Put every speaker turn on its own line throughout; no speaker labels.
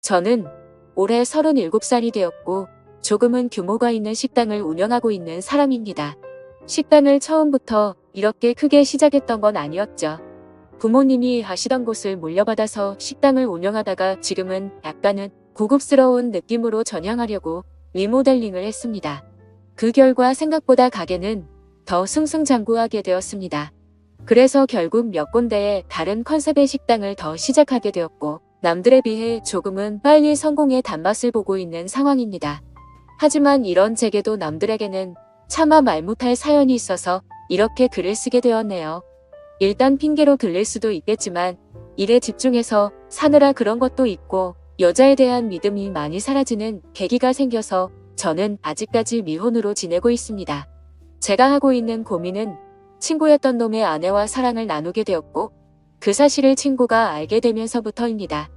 저는 올해 37살이 되었고 조금은 규모가 있는 식당을 운영하고 있는 사람입니다. 식당을 처음부터 이렇게 크게 시작했던 건 아니었죠. 부모님이 하시던 곳을 물려받아서 식당을 운영하다가 지금은 약간은 고급스러운 느낌으로 전향하려고 리모델링을 했습니다. 그 결과 생각보다 가게는 더 승승장구하게 되었습니다. 그래서 결국 몇 군데의 다른 컨셉의 식당을 더 시작하게 되었고 남들에 비해 조금은 빨리 성공의 단맛을 보고 있는 상황입니다. 하지만 이런 제게도 남들에게는 차마 말 못할 사연이 있어서 이렇게 글을 쓰게 되었네요. 일단 핑계로 들릴 수도 있겠지만 일에 집중해서 사느라 그런 것도 있고 여자에 대한 믿음이 많이 사라지는 계기가 생겨서 저는 아직까지 미혼으로 지내고 있습니다. 제가 하고 있는 고민은 친구였던 놈의 아내와 사랑을 나누게 되었고 그 사실을 친구가 알게 되면서부터입니다.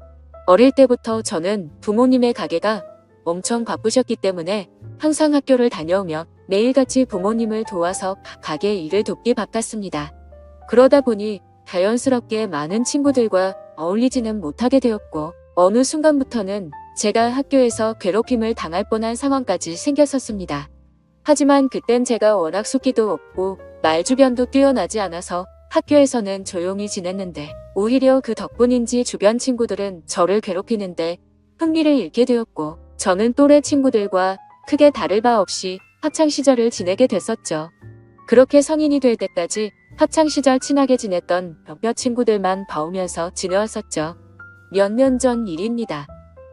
어릴 때부터 저는 부모님의 가게가 엄청 바쁘셨기 때문에 항상 학교를 다녀오며 매일같이 부모님을 도와서 가게 일을 돕기 바빴습니다. 그러다 보니 자연스럽게 많은 친구들과 어울리지는 못하게 되었고 어느 순간부터는 제가 학교에서 괴롭힘을 당할 뻔한 상황까지 생겼었습니다. 하지만 그땐 제가 워낙 숫기도 없고 말주변도 뛰어나지 않아서 학교에서는 조용히 지냈는데 오히려 그 덕분인지 주변 친구들은 저를 괴롭히는데 흥미를 잃게 되었고 저는 또래 친구들과 크게 다를 바 없이 학창시절을 지내게 됐었죠. 그렇게 성인이 될 때까지 학창시절 친하게 지냈던 몇몇 친구들만 봐오면서 지내왔었죠. 몇 년 전 일입니다.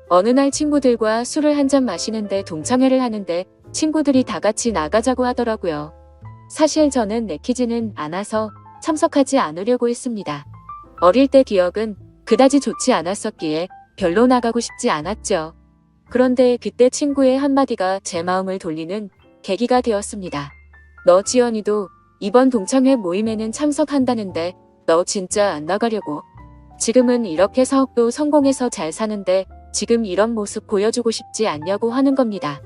어느 날 친구들과 술을 한잔 마시는데 동창회를 하는데 친구들이 다 같이 나가자고 하더라고요. 사실 저는 내키지는 않아서 참석하지 않으려고 했습니다. 어릴 때 기억은 그다지 좋지 않았었기에 별로 나가고 싶지 않았죠. 그런데 그때 친구의 한마디가 제 마음을 돌리는 계기가 되었습니다. 너 지연이도 이번 동창회 모임에는 참석한다는데 너 진짜 안 나가려고? 지금은 이렇게 사업도 성공해서 잘 사는데 지금 이런 모습 보여주고 싶지 않냐고 하는 겁니다.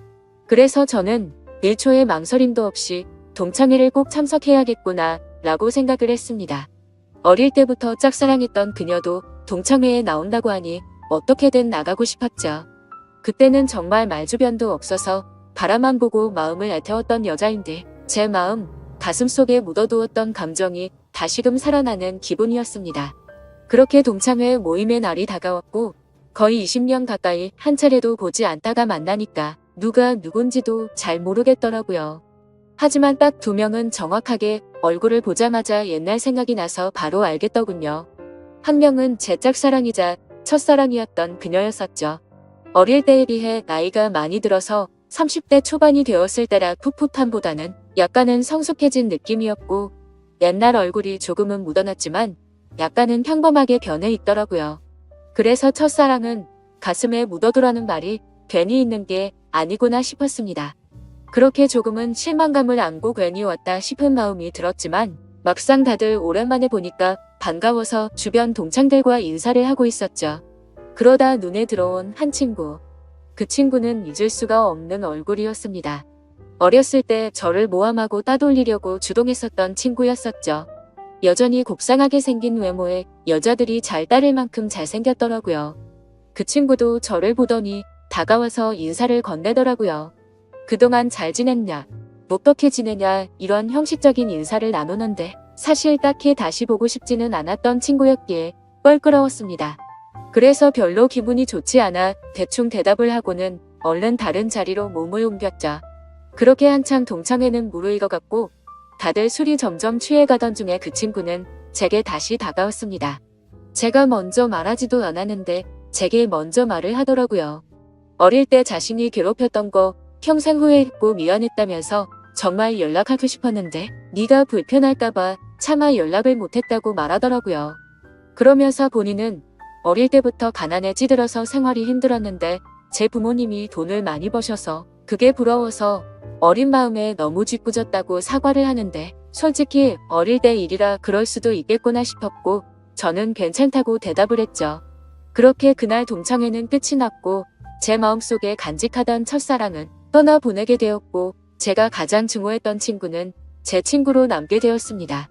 그래서 저는 1초의 망설임도 없이 동창회를 꼭 참석해야겠구나 라고 생각을 했습니다. 어릴 때부터 짝사랑했던 그녀도 동창회에 나온다고 하니 어떻게든 나가고 싶었죠. 그때는 정말 말주변도 없어서 바라만 보고 마음을 애태웠던 여자인데 제 마음, 가슴속에 묻어두었던 감정이 다시금 살아나는 기분이었습니다. 그렇게 동창회 모임의 날이 다가왔고 거의 20년 가까이 한 차례도 보지 않다가 만나니까 누가 누군지도 잘 모르겠더라고요. 하지만 딱 2명은 정확하게 얼굴을 보자마자 옛날 생각이 나서 바로 알겠더군요. 한 명은 제 짝사랑이자 첫사랑이었던 그녀였었죠. 어릴 때에 비해 나이가 많이 들어서 30대 초반이 되었을 때라 풋풋함보다는 약간은 성숙해진 느낌이었고 옛날 얼굴이 조금은 묻어났지만 약간은 평범하게 변해 있더라고요. 그래서 첫사랑은 가슴에 묻어두라는 말이 괜히 있는 게 아니구나 싶었습니다. 그렇게 조금은 실망감을 안고 괜히 왔다 싶은 마음이 들었지만 막상 다들 오랜만에 보니까 반가워서 주변 동창들과 인사를 하고 있었죠. 그러다 눈에 들어온 한 친구. 그 친구는 잊을 수가 없는 얼굴이었습니다. 어렸을 때 저를 모함하고 따돌리려고 주동했었던 친구였었죠. 여전히 곱상하게 생긴 외모에 여자들이 잘 따를 만큼 잘생겼더라고요. 그 친구도 저를 보더니 다가와서 인사를 건네더라고요. 그동안 잘 지냈냐, 어떻게 지내냐 이런 형식적인 인사를 나누는데 사실 딱히 다시 보고 싶지는 않았던 친구였기에 껄끄러웠습니다. 그래서 별로 기분이 좋지 않아 대충 대답을 하고는 얼른 다른 자리로 몸을 옮겼죠. 그렇게 한참 동창회는 무르익어갔고 다들 술이 점점 취해가던 중에 그 친구는 제게 다시 다가왔습니다. 제가 먼저 말하지도 않았는데 제게 먼저 말을 하더라고요. 어릴 때 자신이 괴롭혔던 거 평생 후회했고 미안했다면서 정말 연락하고 싶었는데 네가 불편할까봐 차마 연락을 못했다고 말하더라고요. 그러면서 본인은 어릴 때부터 가난에 찌들어서 생활이 힘들었는데 제 부모님이 돈을 많이 버셔서 그게 부러워서 어린 마음에 너무 짓궂었다고 사과를 하는데 솔직히 어릴 때 일이라 그럴 수도 있겠구나 싶었고 저는 괜찮다고 대답을 했죠. 그렇게 그날 동창회는 끝이 났고 제 마음속에 간직하던 첫사랑은 떠나보내게 되었고 제가 가장 증오했던 친구는 제 친구로 남게 되었습니다.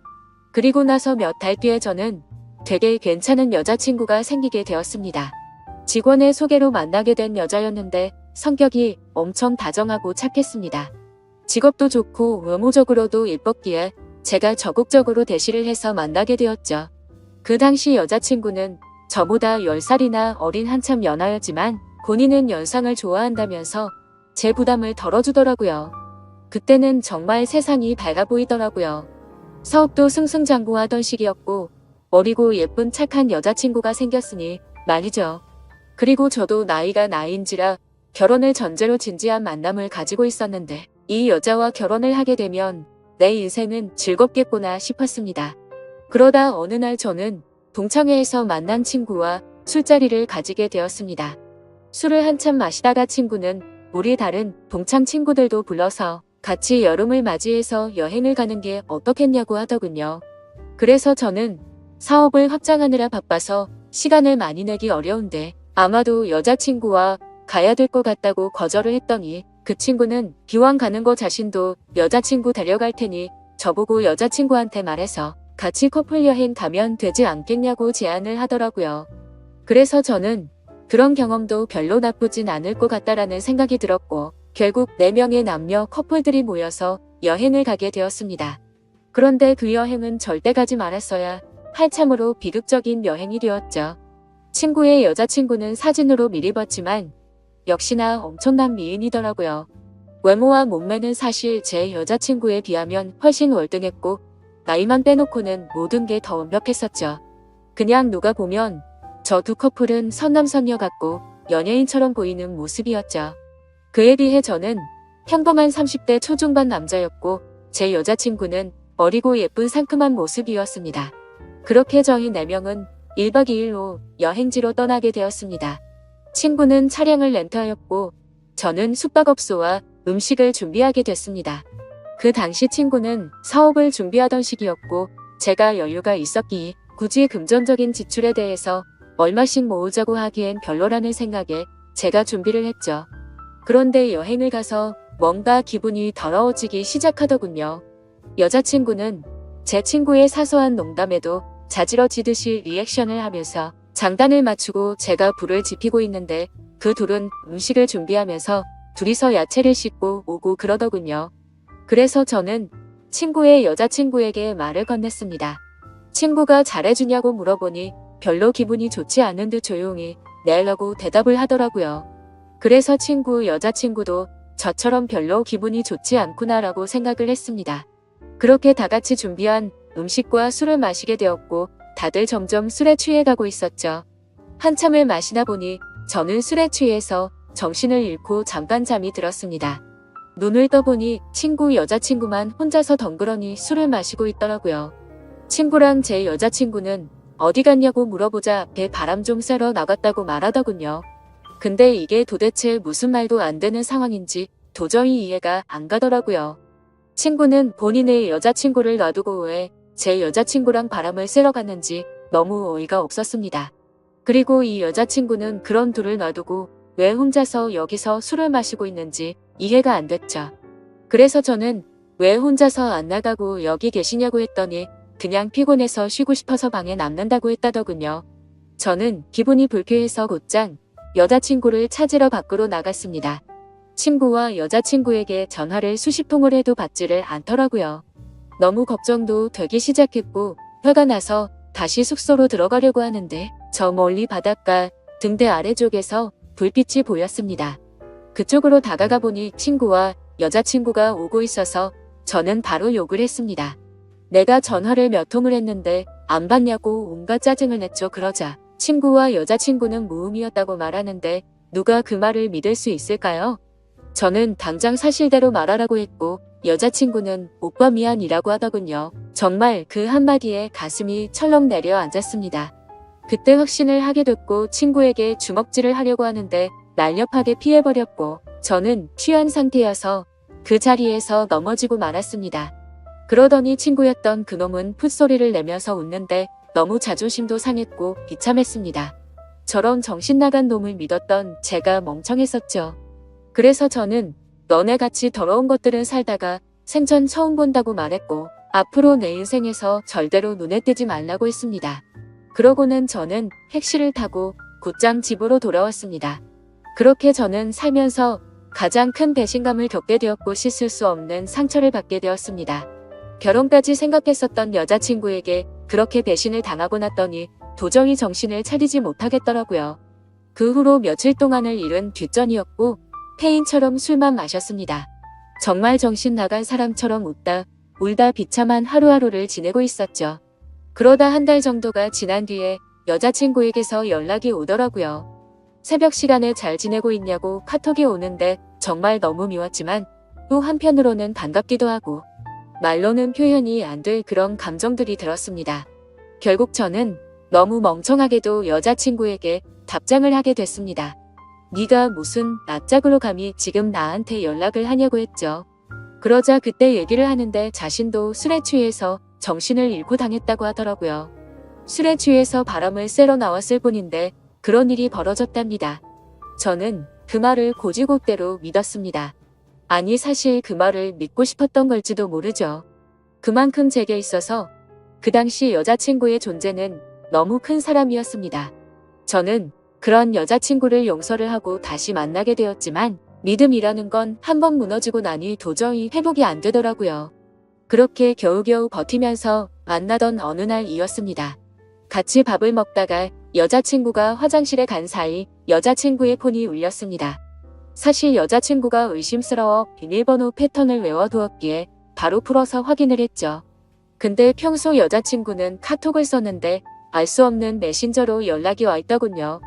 그리고 나서 몇 달 뒤에 저는 되게 괜찮은 여자친구가 생기게 되었습니다. 직원의 소개로 만나게 된 여자였는데 성격이 엄청 다정하고 착했습니다. 직업도 좋고 외모적으로도 예뻤기에 제가 적극적으로 대시를 해서 만나게 되었죠. 그 당시 여자친구는 저보다 10살이나 어린 한참 연하였지만 본인은 연상을 좋아한다면서 제 부담을 덜어주더라고요. 그때는 정말 세상이 밝아 보이더라고요. 사업도 승승장구하던 시기였고 어리고 예쁜 착한 여자친구가 생겼으니 말이죠. 그리고 저도 나이가 나이인지라 결혼을 전제로 진지한 만남을 가지고 있었는데 이 여자와 결혼을 하게 되면 내 인생은 즐겁겠구나 싶었습니다. 그러다 어느 날 저는 동창회에서 만난 친구와 술자리를 가지게 되었습니다. 술을 한참 마시다가 친구는 우리 다른 동창 친구들도 불러서 같이 여름을 맞이해서 여행을 가는 게 어떻겠냐고 하더군요. 그래서 저는 사업을 확장하느라 바빠서 시간을 많이 내기 어려운데 아마도 여자친구와 가야 될 것 같다고 거절을 했더니 그 친구는 기왕 가는 거 자신도 여자친구 데려갈 테니 저보고 여자친구한테 말해서 같이 커플 여행 가면 되지 않겠냐고 제안을 하더라고요. 그래서 저는 그런 경험도 별로 나쁘진 않을 것 같다라는 생각이 들었고 결국 4명의 남녀 커플들이 모여서 여행을 가게 되었습니다. 그런데 그 여행은 절대 가지 말았어야 할 참으로 비극적인 여행이 되었죠. 친구의 여자친구는 사진으로 미리 봤지만 역시나 엄청난 미인이더라고요. 외모와 몸매는 사실 제 여자친구에 비하면 훨씬 월등했고 나이만 빼놓고는 모든 게 더 완벽했었죠. 그냥 누가 보면 저 두 커플은 선남선녀 같고 연예인처럼 보이는 모습이었죠. 그에 비해 저는 평범한 30대 초중반 남자였고 제 여자친구는 어리고 예쁜 상큼한 모습이었습니다. 그렇게 저희 4명은 1박 2일로 여행지로 떠나게 되었습니다. 친구는 차량을 렌트하였고 저는 숙박업소와 음식을 준비하게 됐습니다. 그 당시 친구는 사업을 준비하던 시기였고 제가 여유가 있었기에 굳이 금전적인 지출에 대해서 얼마씩 모으자고 하기엔 별로라는 생각에 제가 준비를 했죠. 그런데 여행을 가서 뭔가 기분이 더러워지기 시작하더군요. 여자친구는 제 친구의 사소한 농담에도 자지러지듯이 리액션을 하면서 장단을 맞추고 제가 불을 지피고 있는데 그 둘은 음식을 준비하면서 둘이서 야채를 씻고 오고 그러더군요. 그래서 저는 친구의 여자친구에게 말을 건넸습니다. 친구가 잘해주냐고 물어보니 별로 기분이 좋지 않은 듯 조용히 네라고 대답을 하더라고요. 그래서 친구 여자친구도 저처럼 별로 기분이 좋지 않구나라고 생각을 했습니다. 그렇게 다 같이 준비한 음식과 술을 마시게 되었고 다들 점점 술에 취해가고 있었죠. 한참을 마시다 보니 저는 술에 취해서 정신을 잃고 잠깐 잠이 들었습니다. 눈을 떠보니 친구 여자친구만 혼자서 덩그러니 술을 마시고 있더라고요. 친구랑 제 여자친구는 어디 갔냐고 물어보자 배 바람 좀 쐬러 나갔다고 말하더군요. 근데 이게 도대체 무슨 말도 안 되는 상황인지 도저히 이해가 안 가더라고요. 친구는 본인의 여자친구를 놔두고 왜 제 여자친구랑 바람을 쐬러 갔는지 너무 어이가 없었습니다. 그리고 이 여자친구는 그런 둘을 놔두고 왜 혼자서 여기서 술을 마시고 있는지 이해가 안 됐죠. 그래서 저는 왜 혼자서 안 나가고 여기 계시냐고 했더니 그냥 피곤해서 쉬고 싶어서 방에 남는다고 했다더군요. 저는 기분이 불쾌해서 곧장 여자친구를 찾으러 밖으로 나갔습니다. 친구와 여자친구에게 전화를 수십 통을 해도 받지를 않더라고요. 너무 걱정도 되기 시작했고 화가 나서 다시 숙소로 들어가려고 하는데 저 멀리 바닷가 등대 아래쪽에서 불빛이 보였습니다. 그쪽으로 다가가 보니 친구와 여자친구가 오고 있어서 저는 바로 욕을 했습니다. 내가 전화를 몇 통을 했는데 안 받냐고 온갖 짜증을 냈죠. 그러자 친구와 여자친구는 무음이었다고 말하는데 누가 그 말을 믿을 수 있을까요? 저는 당장 사실대로 말하라고 했고 여자친구는 오빠 미안이라고 하더군요. 정말 그 한마디에 가슴이 철렁 내려앉았습니다. 그때 확신을 하게 됐고 친구에게 주먹질을 하려고 하는데 날렵하게 피해버렸고 저는 취한 상태여서 그 자리에서 넘어지고 말았습니다. 그러더니 친구였던 그놈은 풋소리를 내면서 웃는데 너무 자존심도 상했고 비참했습니다. 저런 정신나간 놈을 믿었던 제가 멍청했었죠. 그래서 저는 너네같이 더러운 것들은 살다가 생전 처음 본다고 말했고 앞으로 내 인생에서 절대로 눈에 띄지 말라고 했습니다. 그러고는 저는 택시를 타고 곧장 집으로 돌아왔습니다. 그렇게 저는 살면서 가장 큰 배신감을 겪게 되었고 씻을 수 없는 상처를 받게 되었습니다. 결혼까지 생각했었던 여자친구에게 그렇게 배신을 당하고 났더니 도저히 정신을 차리지 못하겠더라고요. 그 후로 며칠 동안을 잃은 뒷전이었고 폐인처럼 술만 마셨습니다. 정말 정신 나간 사람처럼 웃다 울다 비참한 하루하루를 지내고 있었죠. 그러다 한 달 정도가 지난 뒤에 여자친구에게서 연락이 오더라고요. 새벽 시간에 잘 지내고 있냐고 카톡이 오는데 정말 너무 미웠지만 또 한편으로는 반갑기도 하고 말로는 표현이 안 될 그런 감정들이 들었습니다. 결국 저는 너무 멍청하게도 여자친구에게 답장을 하게 됐습니다. 네가 무슨 낯짝으로 감히 지금 나한테 연락을 하냐고 했죠. 그러자 그때 얘기를 하는데 자신도 술에 취해서 정신을 잃고 당했다고 하더라고요. 술에 취해서 바람을 쐬러 나왔을 뿐인데 그런 일이 벌어졌답니다. 저는 그 말을 고지고대로 믿었습니다. 아니 사실 그 말을 믿고 싶었던 걸지도 모르죠. 그만큼 제게 있어서 그 당시 여자친구의 존재는 너무 큰 사람이었습니다. 저는 그런 여자친구를 용서를 하고 다시 만나게 되었지만 믿음이라는 건 한 번 무너지고 나니 도저히 회복이 안 되더라고요. 그렇게 겨우겨우 버티면서 만나던 어느 날이었습니다. 같이 밥을 먹다가 여자친구가 화장실에 간 사이 여자친구의 폰이 울렸습니다. 사실 여자친구가 의심스러워 비밀번호 패턴을 외워두었기에 바로 풀어서 확인을 했죠. 근데 평소 여자친구는 카톡을 썼는데 알 수 없는 메신저로 연락이 와 있더군요.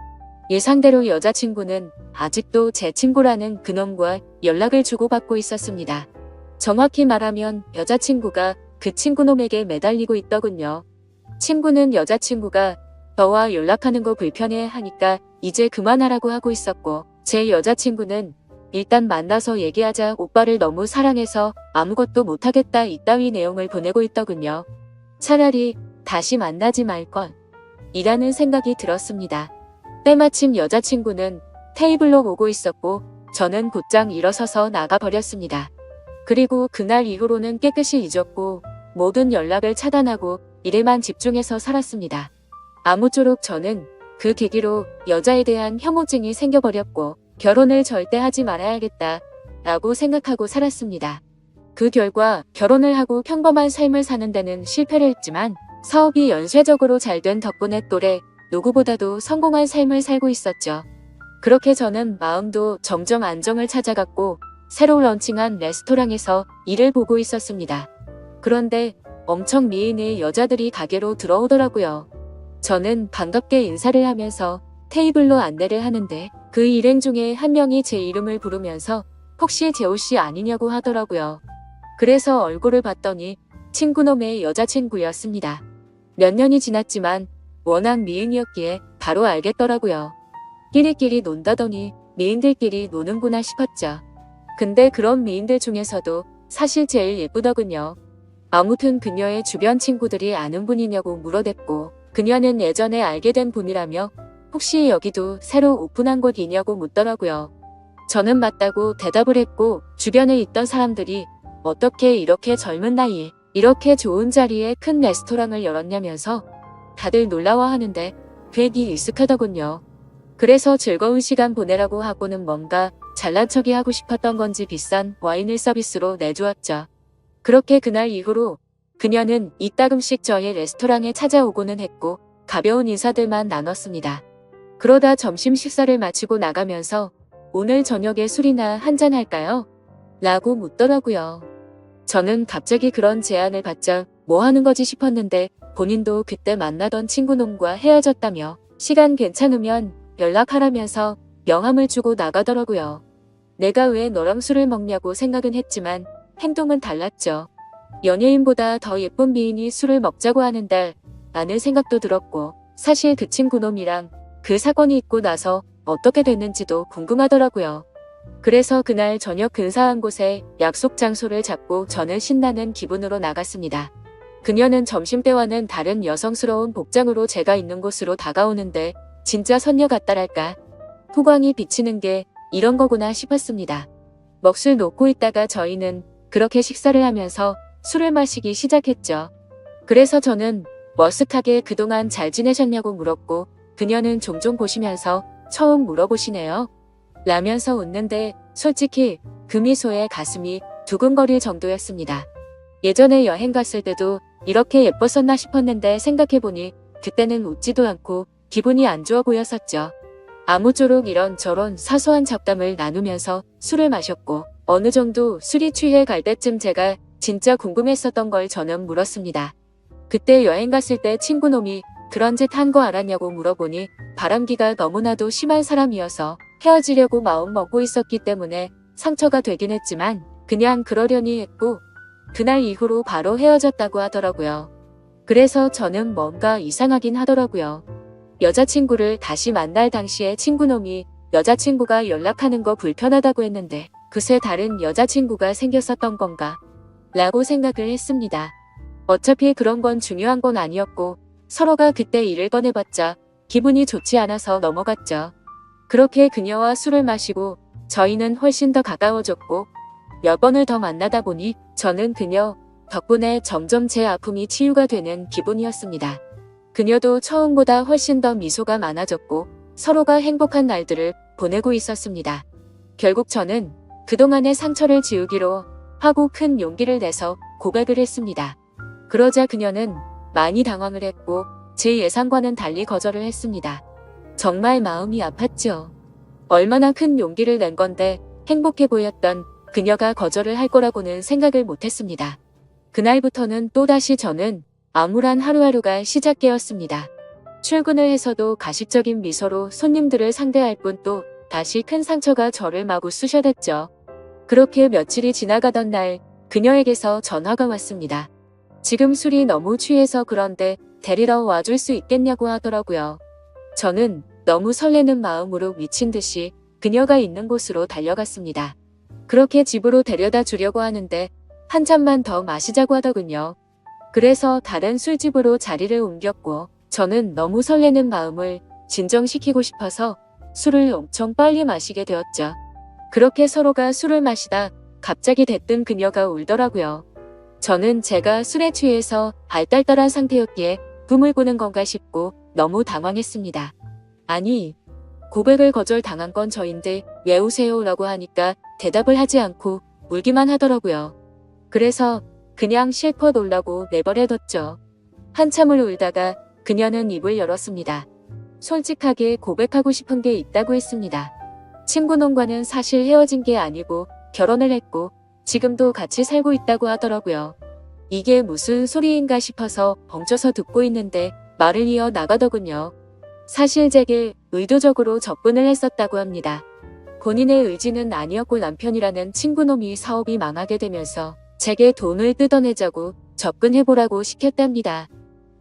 예상대로 여자친구는 아직도 제 친구라는 그놈과 연락을 주고받고 있었습니다. 정확히 말하면 여자친구가 그 친구놈에게 매달리고 있더군요. 친구는 여자친구가 저와 연락하는 거 불편해 하니까 이제 그만하라고 하고 있었고 제 여자친구는 일단 만나서 얘기하자 오빠를 너무 사랑해서 아무것도 못하겠다 이따위 내용을 보내고 있더군요. 차라리 다시 만나지 말걸 이라는 생각이 들었습니다. 때마침 여자친구는 테이블로 오고 있었고 저는 곧장 일어서서 나가버렸습니다. 그리고 그날 이후로는 깨끗이 잊었고 모든 연락을 차단하고 일에만 집중해서 살았습니다. 아무쪼록 저는 그 계기로 여자에 대한 혐오증이 생겨버렸고 결혼을 절대 하지 말아야겠다 라고 생각하고 살았습니다. 그 결과 결혼을 하고 평범한 삶을 사는 데는 실패를 했지만 사업이 연쇄적으로 잘 된 덕분에 또래 누구보다도 성공한 삶을 살고 있었죠. 그렇게 저는 마음도 점점 안정을 찾아갔고 새로 런칭한 레스토랑에서 일을 보고 있었습니다. 그런데 엄청 미인의 여자들이 가게로 들어오더라고요. 저는 반갑게 인사를 하면서 테이블로 안내를 하는데 그 일행 중에 한 명이 제 이름을 부르면서 혹시 재호씨 아니냐고 하더라고요. 그래서 얼굴을 봤더니 친구놈의 여자친구였습니다. 몇 년이 지났지만 워낙 미인이었기에 바로 알겠더라고요. 끼리끼리 논다더니 미인들끼리 노는구나 싶었죠. 근데 그런 미인들 중에서도 사실 제일 예쁘더군요. 아무튼 그녀의 주변 친구들이 아는 분이냐고 물어댔고 그녀는 예전에 알게 된 분이라며 혹시 여기도 새로 오픈한 곳이냐고 묻더라고요. 저는 맞다고 대답을 했고 주변에 있던 사람들이 어떻게 이렇게 젊은 나이에 이렇게 좋은 자리에 큰 레스토랑을 열었냐면서 다들 놀라워하는데 괜히 익숙하더군요. 그래서 즐거운 시간 보내라고 하고는 뭔가 잘난 척이 하고 싶었던 건지 비싼 와인을 서비스로 내주었죠. 그렇게 그날 이후로 그녀는 이따금씩 저의 레스토랑에 찾아오고는 했고 가벼운 인사들만 나눴습니다. 그러다 점심 식사를 마치고 나가면서 오늘 저녁에 술이나 한잔 할까요? 라고 묻더라고요. 저는 갑자기 그런 제안을 받자 뭐 하는 거지 싶었는데 본인도 그때 만나던 친구놈과 헤어졌다며 시간 괜찮으면 연락하라면서 명함을 주고 나가더라고요. 내가 왜 너랑 술을 먹냐고 생각은 했지만 행동은 달랐죠. 연예인보다 더 예쁜 미인이 술을 먹자고 하는데 라는 생각도 들었고 사실 그 친구놈이랑 그 사건이 있고 나서 어떻게 됐는지도 궁금하더라고요. 그래서 그날 저녁 근사한 곳에 약속 장소를 잡고 저는 신나는 기분으로 나갔습니다. 그녀는 점심때와는 다른 여성스러운 복장으로 제가 있는 곳으로 다가오는데 진짜 선녀 같다랄까. 후광이 비치는 게 이런 거구나 싶었습니다. 넋을 놓고 있다가 저희는 그렇게 식사를 하면서 술을 마시기 시작했죠. 그래서 저는 머쓱하게 그동안 잘 지내셨냐고 물었고 그녀는 종종 보시면서 처음 물어보시네요. 라면서 웃는데 솔직히 그 미소에 가슴이 두근거릴 정도였습니다. 예전에 여행 갔을 때도 이렇게 예뻤었나 싶었는데 생각해보니 그때는 웃지도 않고 기분이 안 좋아 보였었죠. 아무쪼록 이런저런 사소한 잡담을 나누면서 술을 마셨고 어느 정도 술이 취해 갈 때쯤 제가 진짜 궁금했었던 걸 저는 물었습니다. 그때 여행 갔을 때 친구놈이 그런 짓 한 거 알았냐고 물어보니 바람기가 너무나도 심한 사람이어서 헤어지려고 마음 먹고 있었기 때문에 상처가 되긴 했지만 그냥 그러려니 했고 그날 이후로 바로 헤어졌다고 하더라고요. 그래서 저는 뭔가 이상하긴 하더라고요. 여자친구를 다시 만날 당시에 친구놈이 여자친구가 연락하는 거 불편하다고 했는데 그새 다른 여자친구가 생겼었던 건가? 라고 생각을 했습니다. 어차피 그런 건 중요한 건 아니었고 서로가 그때 일을 꺼내봤자 기분이 좋지 않아서 넘어갔죠. 그렇게 그녀와 술을 마시고 저희는 훨씬 더 가까워졌고 몇 번을 더 만나다 보니 저는 그녀 덕분에 점점 제 아픔이 치유가 되는 기분이었습니다. 그녀도 처음보다 훨씬 더 미소가 많아졌고 서로가 행복한 날들을 보내고 있었습니다. 결국 저는 그동안의 상처를 지우기로 하고 큰 용기를 내서 고백을 했습니다. 그러자 그녀는 많이 당황을 했고 제 예상과는 달리 거절을 했습니다. 정말 마음이 아팠죠. 얼마나 큰 용기를 낸 건데 행복해 보였던 그녀가 거절을 할 거라고는 생각을 못했습니다. 그날부터는 또다시 저는 암울한 하루하루가 시작되었습니다. 출근을 해서도 가식적인 미소로 손님들을 상대할 뿐 또 다시 큰 상처가 저를 마구 쑤셔댔죠. 그렇게 며칠이 지나가던 날 그녀에게서 전화가 왔습니다. 지금 술이 너무 취해서 그런데 데리러 와줄 수 있겠냐고 하더라고요. 저는 너무 설레는 마음으로 미친 듯이 그녀가 있는 곳으로 달려갔습니다. 그렇게 집으로 데려다 주려고 하는데 한 잔만 더 마시자고 하더군요. 그래서 다른 술집으로 자리를 옮겼고 저는 너무 설레는 마음을 진정시키고 싶어서 술을 엄청 빨리 마시게 되었죠. 그렇게 서로가 술을 마시다 갑자기 대뜸 그녀가 울더라고요. 저는 제가 술에 취해서 알딸딸한 상태였기에 꿈을 꾸는 건가 싶고 너무 당황했습니다. 아니, 고백을 거절당한 건 저인데 왜 우세요? 라고 하니까 대답을 하지 않고 울기만 하더라고요. 그래서 그냥 실컷 울라고 내버려뒀죠. 한참을 울다가 그녀는 입을 열었습니다. 솔직하게 고백하고 싶은 게 있다고 했습니다. 친구놈과는 사실 헤어진 게 아니고 결혼을 했고 지금도 같이 살고 있다고 하더라고요. 이게 무슨 소리인가 싶어서 벙쪄서 듣고 있는데 말을 이어 나가더군요. 사실 제게 의도적으로 접근을 했었다고 합니다. 본인의 의지는 아니었고 남편이라는 친구놈이 사업이 망하게 되면서 제게 돈을 뜯어내자고 접근해보라고 시켰답니다.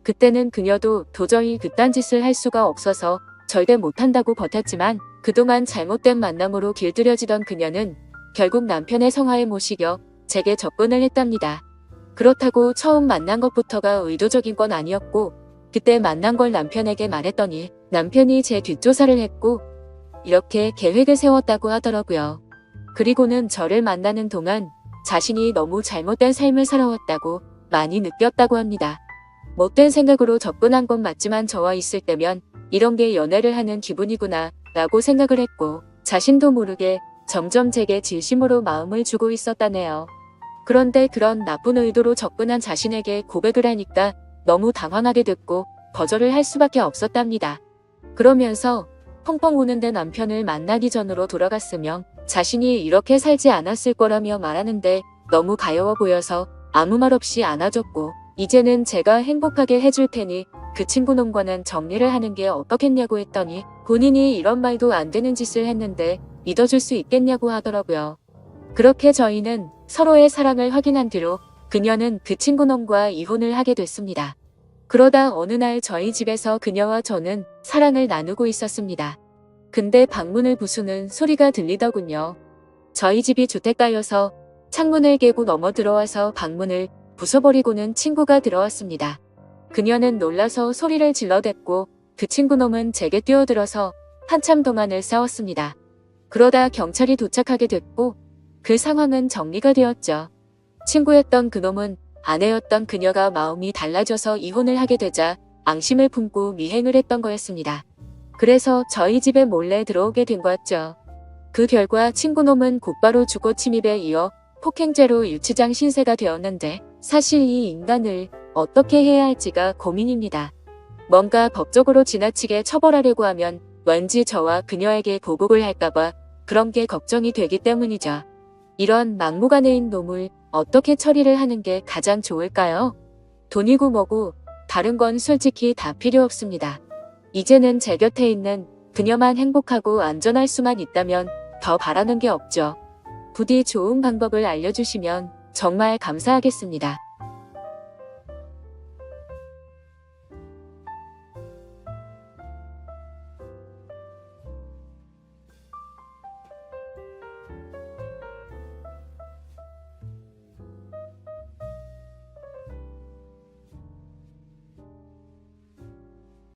그때는 그녀도 도저히 그딴 짓을 할 수가 없어서 절대 못한다고 버텼지만 그동안 잘못된 만남으로 길들여지던 그녀는 결국 남편의 성화에 못 이겨 제게 접근을 했답니다. 그렇다고 처음 만난 것부터가 의도적인 건 아니었고 그때 만난 걸 남편에게 말했더니 남편이 제 뒷조사를 했고 이렇게 계획을 세웠다고 하더라고요. 그리고는 저를 만나는 동안 자신이 너무 잘못된 삶을 살아왔다고 많이 느꼈다고 합니다. 못된 생각으로 접근한 건 맞지만 저와 있을 때면 이런 게 연애를 하는 기분이구나 라고 생각을 했고 자신도 모르게 점점 제게 진심으로 마음을 주고 있었다네요. 그런데 그런 나쁜 의도로 접근한 자신에게 고백을 하니까 너무 당황하게 됐고 거절을 할 수밖에 없었답니다. 그러면서 펑펑 우는데 남편을 만나기 전으로 돌아갔으며 자신이 이렇게 살지 않았을 거라며 말하는데 너무 가여워 보여서 아무 말 없이 안아줬고 이제는 제가 행복하게 해줄 테니 그 친구놈과는 정리를 하는 게 어떻겠냐고 했더니 본인이 이런 말도 안 되는 짓을 했는데 믿어줄 수 있겠냐고 하더라고요. 그렇게 저희는 서로의 사랑을 확인한 뒤로 그녀는 그 친구놈과 이혼을 하게 됐습니다. 그러다 어느 날 저희 집에서 그녀와 저는 사랑을 나누고 있었습니다. 근데 방문을 부수는 소리가 들리더군요. 저희 집이 주택가여서 창문을 깨고 넘어 들어와서 방문을 부숴버리고는 친구가 들어왔습니다. 그녀는 놀라서 소리를 질러댔고 그 친구놈은 제게 뛰어들어서 한참 동안을 싸웠습니다. 그러다 경찰이 도착하게 됐고 그 상황은 정리가 되었죠. 친구였던 그놈은 아내였던 그녀가 마음이 달라져서 이혼을 하게 되자 앙심을 품고 미행을 했던 거였습니다. 그래서 저희 집에 몰래 들어오게 된 거였죠. 그 결과 친구놈은 곧바로 주거 침입에 이어 폭행죄로 유치장 신세가 되었는데 사실 이 인간을 어떻게 해야 할지가 고민입니다. 뭔가 법적으로 지나치게 처벌하려고 하면 왠지 저와 그녀에게 보복을 할까봐 그런 게 걱정이 되기 때문이죠. 이런 막무가내인 놈을 어떻게 처리를 하는 게 가장 좋을까요? 돈이고 뭐고 다른 건 솔직히 다 필요 없습니다. 이제는 제 곁에 있는 그녀만 행복하고 안전할 수만 있다면 더 바라는 게 없죠. 부디 좋은 방법을 알려주시면 정말 감사하겠습니다.